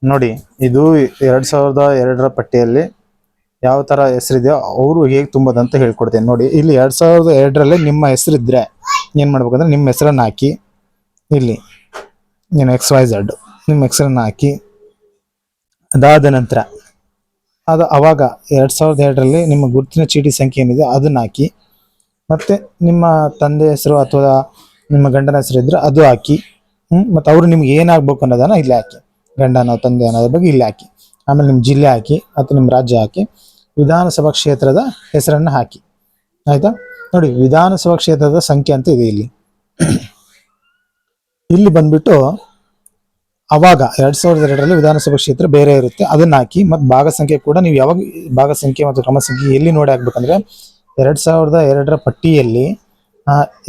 ನೋಡಿ, ಇದು 2002ರ ಪಟ್ಟಿಯಲ್ಲಿ ಯಾವ ತರ ಹೆಸರಿದೆಯೋ ಅವರು ಹೇಗೆ ತುಂಬೋದಂತ ಹೇಳ್ಕೊಡ್ತೇನೆ. ನೋಡಿ, ಇಲ್ಲಿ 2002ರಲ್ಲಿ ನಿಮ್ಮ ಹೆಸರಿದ್ರೆ ಏನ್ ಮಾಡ್ಬೇಕಂದ್ರೆ ನಿಮ್ಮ ಹೆಸರನ್ನ ಹಾಕಿ, ಇಲ್ಲಿ ಏನು XYZ ನಿಮ್ಮ ಹೆಸರನ್ನ ಹಾಕಿ, ಅದಾದ ನಂತರ ಅವಾಗ 2002ರಲ್ಲಿ ನಿಮ್ಮ ಗುರುತಿನ ಚೀಟಿ ಸಂಖ್ಯೆ ಏನಿದೆ ಅದನ್ನ ಹಾಕಿ, ಮತ್ತೆ ನಿಮ್ಮ ತಂದೆ ಹೆಸರು ಅಥವಾ ನಿಮ್ಮ ಗಂಡನ ಹೆಸರು ಇದ್ರೆ ಅದು ಹಾಕಿ, ಮತ್ತೆ ಅವರು ನಿಮ್ಗೆ ಏನಾಗ್ಬೇಕು ಅನ್ನೋದನ್ನ ಇಲ್ಲಿ ಹಾಕಿ, ಗಂಡನ ತಂದೆ ಅನ್ನೋದ್ರ ಬಗ್ಗೆ ಇಲ್ಲಿ ಹಾಕಿ, ಆಮೇಲೆ ನಿಮ್ಮ ಜಿಲ್ಲೆ ಹಾಕಿ ಅಥವಾ ನಿಮ್ಮ ರಾಜ್ಯ ಹಾಕಿ, ವಿಧಾನಸಭಾ ಕ್ಷೇತ್ರದ ಹೆಸರನ್ನ ಹಾಕಿ. ಆಯ್ತಾ? ನೋಡಿ, ವಿಧಾನಸಭಾ ಕ್ಷೇತ್ರದ ಸಂಖ್ಯೆ ಅಂತ ಇದೆ ಇಲ್ಲಿ. ಇಲ್ಲಿ ಬಂದ್ಬಿಟ್ಟು ಅವಾಗ 2002ರಲ್ಲಿ ವಿಧಾನಸಭಾ ಕ್ಷೇತ್ರ ಬೇರೆ ಇರುತ್ತೆ, ಅದನ್ನ ಹಾಕಿ. ಮತ್ತು ಭಾಗ ಸಂಖ್ಯೆ ಕೂಡ ನೀವು ಯಾವಾಗ ಭಾಗ ಸಂಖ್ಯೆ ಮತ್ತು ಕ್ರಮ ಸಂಖ್ಯೆ ಎಲ್ಲಿ ನೋಡಿ ಹಾಕ್ಬೇಕಂದ್ರೆ 2002ರ ಪಟ್ಟಿಯಲ್ಲಿ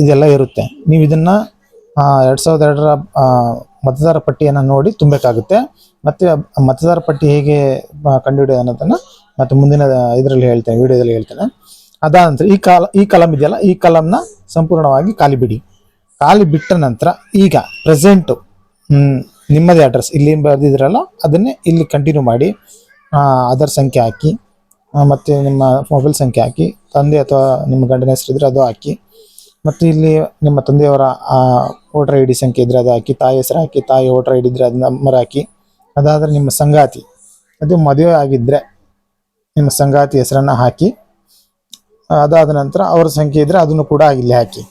ಇದೆಲ್ಲ ಇರುತ್ತೆ. ನೀವು ಇದನ್ನ 2002ರ ಮತದಾರ ಪಟ್ಟಿಯನ್ನು ನೋಡಿ ತುಂಬಬೇಕಾಗುತ್ತೆ. ಮತ್ತೆ ಮತದಾರ ಪಟ್ಟಿ ಹೇಗೆ ಕಂಡುಹಿಡಿಯೋದು ಅನ್ನೋದನ್ನ ಮತ್ತೆ ಮುಂದಿನ ಇದರಲ್ಲಿ ಹೇಳ್ತೇನೆ, ವಿಡಿಯೋದಲ್ಲಿ ಹೇಳ್ತೇನೆ. ಅದಾದ ನಂತರ ಈ ಕಾಲಮ್ ಇದೆಯಲ್ಲ, ಈ ಕಾಲಮ್ನ ಸಂಪೂರ್ಣವಾಗಿ ಖಾಲಿ ಬಿಡಿ. ಖಾಲಿ ಬಿಟ್ಟ ನಂತರ ಈಗ ಪ್ರೆಸೆಂಟು ನಿಮ್ಮದೇ ಅಡ್ರೆಸ್ ಇಲ್ಲಿ ಬರೆದಿದ್ರಲ್ಲ ಅದನ್ನೇ ಇಲ್ಲಿ ಕಂಟಿನ್ಯೂ ಮಾಡಿ. ಆಧಾರ್ ಸಂಖ್ಯೆ ಹಾಕಿ, ಮತ್ತು ನಿಮ್ಮ ಮೊಬೈಲ್ ಸಂಖ್ಯೆ ಹಾಕಿ, ತಂದೆ ಅಥವಾ ನಿಮ್ಮ ಗಂಡನ ಹೆಸರು ಇದ್ರೆ ಅದು ಹಾಕಿ, ಮತ್ತು ಇಲ್ಲಿ ನಿಮ್ಮ ತಂದೆಯವರ ವೋಟರ್ ID ಸಂಖ್ಯೆ ಇದ್ರೆ ಅದು ಹಾಕಿ, ತಾಯಿ ಹೆಸರು ಹಾಕಿ, ತಾಯಿ ವೋಟರ್ ID ಇದ್ರೆ ಅದು ನಂಬರ್ ಹಾಕಿ. ಅದಾದರೆ ನಿಮ್ಮ ಸಂಗಾತಿ, ಅದು ಮದುವೆ ಆಗಿದ್ದರೆ ನಿಮ್ಮ ಸಂಗಾತಿ ಹೆಸರನ್ನು ಹಾಕಿ. ಅದಾದ ನಂತರ ಅವರ ಸಂಖ್ಯೆ ಇದ್ರೆ ಅದನ್ನು ಕೂಡ ಇಲ್ಲಿ ಹಾಕಿ.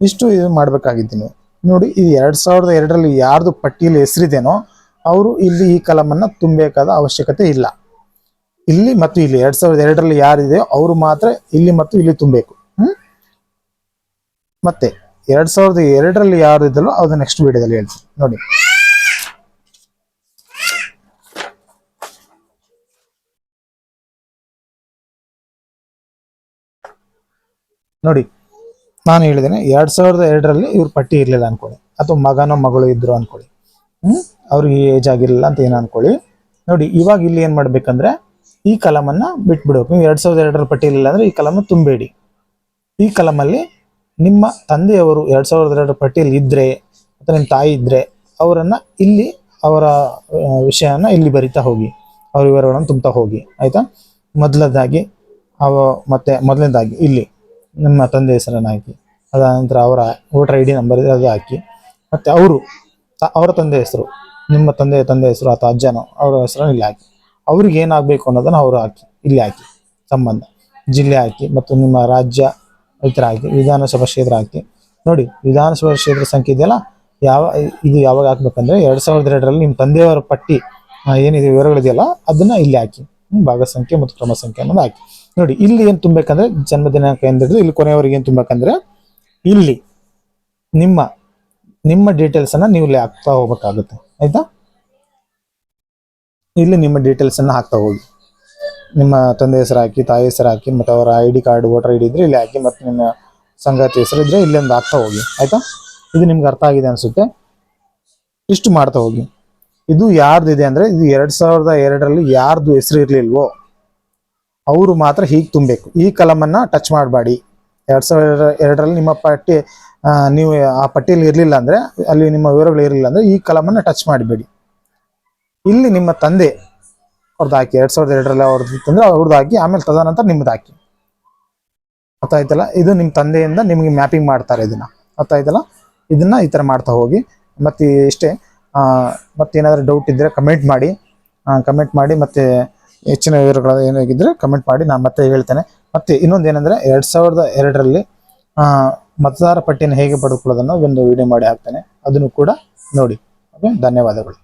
ಇಷ್ಟು ಇದು ಮಾಡಬೇಕಾಗಿತ್ತು ನೀವು. ನೋಡಿ, ಇದು 2002ರಲ್ಲಿ ಯಾರ್ದು ಪಟ್ಟಿಯಲ್ಲಿ ಹೆಸರಿದೇನೋ ಅವರು ಇಲ್ಲಿ ಈ ಕಲಮನ್ನು ತುಂಬಬೇಕಾದ ಅವಶ್ಯಕತೆ ಇಲ್ಲ. ಇಲ್ಲಿ ಮತ್ತು ಇಲ್ಲಿ 2002ರಲ್ಲಿ ಯಾರಿದೆಯೋ ಅವರು ಮಾತ್ರ ಇಲ್ಲಿ ಮತ್ತು ಇಲ್ಲಿ ತುಂಬಬೇಕು. ಮತ್ತೆ 2002ರಲ್ಲಿ ಯಾರು ಇದ್ದಲ್ಲೋ ಅದು ನೆಕ್ಸ್ಟ್ ವಿಡಿಯೋದಲ್ಲಿ ಹೇಳ್ತೀನಿ. ನೋಡಿ, ನಾನು ಹೇಳಿದ್ದೇನೆ 2002ರಲ್ಲಿ ಇವ್ರ ಪಟ್ಟಿ ಇರಲಿಲ್ಲ ಅನ್ಕೊಳ್ಳಿ, ಅಥವಾ ಮಗನೋ ಮಗಳು ಇದ್ರು ಅನ್ಕೊಳ್ಳಿ, ಅವ್ರಿಗೆ ಏಜ್ ಆಗಿರಲಿಲ್ಲ ಅಂತ ಏನು ಅನ್ಕೊಳ್ಳಿ. ನೋಡಿ, ಇವಾಗ ಇಲ್ಲಿ ಏನ್ ಮಾಡ್ಬೇಕಂದ್ರೆ ಈ ಕಲಮನ್ನ ಬಿಟ್ಬಿಡ್ಬೇಕು. ನೀವು 2002ರ ಪಟ್ಟಿ ಇರಲಿಲ್ಲ ಅಂದ್ರೆ ಈ ಕಲಮ ತುಂಬಬೇಡಿ. ಈ ಕಲಮಲ್ಲಿ ನಿಮ್ಮ ತಂದೆಯವರು 2002ರ ಪಟ್ಟಿಯಲ್ಲಿ ಇದ್ರೆ ಅಥವಾ ನಿಮ್ಮ ತಾಯಿ ಇದ್ರೆ ಅವರನ್ನ ಇಲ್ಲಿ ಅವರ ವಿಷಯನ ಇಲ್ಲಿ ಬರಿತಾ ಹೋಗಿ, ಅವ್ರ ವಿವರಗಳನ್ನು ತುಂಬ್ತಾ ಹೋಗಿ. ಆಯ್ತಾ? ಮೊದಲನೇದಾಗಿ ಮೊದಲನೇದಾಗಿ ಇಲ್ಲಿ ನಿಮ್ಮ ತಂದೆ ಹೆಸರನ್ನು ಹಾಕಿ, ಅದಾದ ನಂತರ ಅವರ ವೋಟರ್ ID ನಂಬರ್ ಇದೆ ಅದು ಹಾಕಿ, ಮತ್ತು ಅವರ ತಂದೆ ಹೆಸರು, ನಿಮ್ಮ ತಂದೆ ಹೆಸರು ಅಥವಾ ಅಜ್ಜನೋ ಅವರ ಹೆಸರನ್ನು ಇಲ್ಲಿ ಹಾಕಿ. ಅವ್ರಿಗೆ ಏನಾಗಬೇಕು ಅನ್ನೋದನ್ನು ಅವರು ಹಾಕಿ ಇಲ್ಲಿ ಹಾಕಿ, ಸಂಬಂಧ ಜಿಲ್ಲೆ ಹಾಕಿ, ಮತ್ತು ನಿಮ್ಮ ರಾಜ್ಯ ಈ ಥರ ಹಾಕಿ, ವಿಧಾನಸಭಾ ಕ್ಷೇತ್ರ ಹಾಕಿ. ನೋಡಿ, ವಿಧಾನಸಭಾ ಕ್ಷೇತ್ರ ಸಂಖ್ಯೆ ಇದೆಯಲ್ಲ, ಇದು ಯಾವಾಗ ಹಾಕ್ಬೇಕಂದ್ರೆ 2002ರಲ್ಲಿ ನಿಮ್ಮ ತಂದೆಯವರ ಪಟ್ಟಿ ಏನಿದೆ ವಿವರಗಳಿದೆಯಲ್ಲ ಅದನ್ನ ಇಲ್ಲಿ ಹಾಕಿ, ಭಾಗ ಸಂಖ್ಯೆ ಮತ್ತು ಕ್ರಮ ಸಂಖ್ಯೆ ಅನ್ನೋದು ಹಾಕಿ. ನೋಡಿ, ಇಲ್ಲಿ ಏನು ತುಂಬಬೇಕಂದ್ರೆ ಜನ್ಮ ದಿನಾಂಕ ಎಂದಿದ್ದು ಇಲ್ಲಿ ಕೊನೆಯವರೆಗೆ ಏನು ತುಂಬಬೇಕಂದ್ರೆ ಇಲ್ಲಿ ನಿಮ್ಮ ಡೀಟೇಲ್ಸ್ ಅನ್ನ ನೀವು ಇಲ್ಲಿ ಹಾಕ್ತಾ ಹೋಗ್ಬೇಕಾಗುತ್ತೆ. ಆಯ್ತಾ? ಇಲ್ಲಿ ನಿಮ್ಮ ಡೀಟೇಲ್ಸ್ ಅನ್ನ ಹಾಕ್ತಾ ಹೋಗಿ, ನಿಮ್ಮ ತಂದೆ ಹೆಸರು ಹಾಕಿ, ತಾಯಿ ಹೆಸರು ಹಾಕಿ, ಮತ್ತು ಅವರ ID ಕಾರ್ಡ್ ವೋಟರ್ ID ಇದ್ರೆ ಇಲ್ಲಿ ಹಾಕಿ, ಮತ್ತು ನಿಮ್ಮ ಸಂಗಾತಿ ಹೆಸರು ಇದ್ರೆ ಇಲ್ಲೊಂದು ಹಾಕ್ತಾ ಹೋಗಿ. ಆಯ್ತಾ? ಇದು ನಿಮ್ಗೆ ಅರ್ಥ ಆಗಿದೆ ಅನ್ಸುತ್ತೆ. ಇಷ್ಟು ಮಾಡ್ತಾ ಹೋಗಿ. ಇದು ಯಾರ್ದು ಇದೆ ಅಂದ್ರೆ ಇದು 2002ರಲ್ಲಿ ಯಾರ್ದು ಹೆಸರು ಇರ್ಲಿಲ್ವೋ ಅವರು ಮಾತ್ರ ಹೀಗೆ ತುಂಬಬೇಕು. ಈ ಕಲಮನ್ನ ಟಚ್ ಮಾಡಬೇಡಿ. 2002ರಲ್ಲಿ ನಿಮ್ಮ ಪಟ್ಟಿ ನೀವು ಆ ಪಟ್ಟಿಯಲ್ಲಿ ಇರಲಿಲ್ಲ ಅಂದ್ರೆ, ಅಲ್ಲಿ ನಿಮ್ಮ ವಿವರಗಳು ಇರಲಿಲ್ಲ ಅಂದ್ರೆ ಈ ಕಲಮನ್ನ ಟಚ್ ಮಾಡಬೇಡಿ. ಇಲ್ಲಿ ನಿಮ್ಮ ತಂದೆ ಅವ್ರದ್ದು ಹಾಕಿ, 2002ರಲ್ಲಿ ಅವ್ರದ್ದು ಇತ್ತಂದ್ರೆ ಅವ್ರದ್ದು ಹಾಕಿ, ಆಮೇಲೆ ತದನಂತರ ನಿಮ್ದು ಹಾಕಿ. ಗೊತ್ತಾಯ್ತಲ್ಲ? ಇದು ನಿಮ್ಮ ತಂದೆಯಿಂದ ನಿಮಗೆ ಮ್ಯಾಪಿಂಗ್ ಮಾಡ್ತಾರೆ ಇದನ್ನ. ಗೊತ್ತಾಯ್ತಲ್ಲ? ಇದನ್ನ ಈ ಥರ ಮಾಡ್ತಾ ಹೋಗಿ. ಮತ್ತೆ ಇಷ್ಟೇ. ಮತ್ತೇನಾದರೂ ಡೌಟ್ ಇದ್ದರೆ ಕಮೆಂಟ್ ಮಾಡಿ ಮತ್ತೆ ಹೆಚ್ಚಿನ ವಿವರಗಳು ಏನಾಗಿದ್ದರೆ ಕಮೆಂಟ್ ಮಾಡಿ, ನಾನು ಮತ್ತೆ ಹೇಳ್ತೇನೆ. ಮತ್ತೆ ಇನ್ನೊಂದು ಏನಂದರೆ 2002ರಲ್ಲಿ ಮತದಾರ ಪಟ್ಟಿಯನ್ನು ಹೇಗೆ ಪಡೆದುಕೊಳ್ಳೋದನ್ನು ಒಂದು ವಿಡಿಯೋ ಮಾಡಿ ಹಾಕ್ತೇನೆ, ಅದನ್ನು ಕೂಡ ನೋಡಿ. ಓಕೆ, ಧನ್ಯವಾದಗಳು.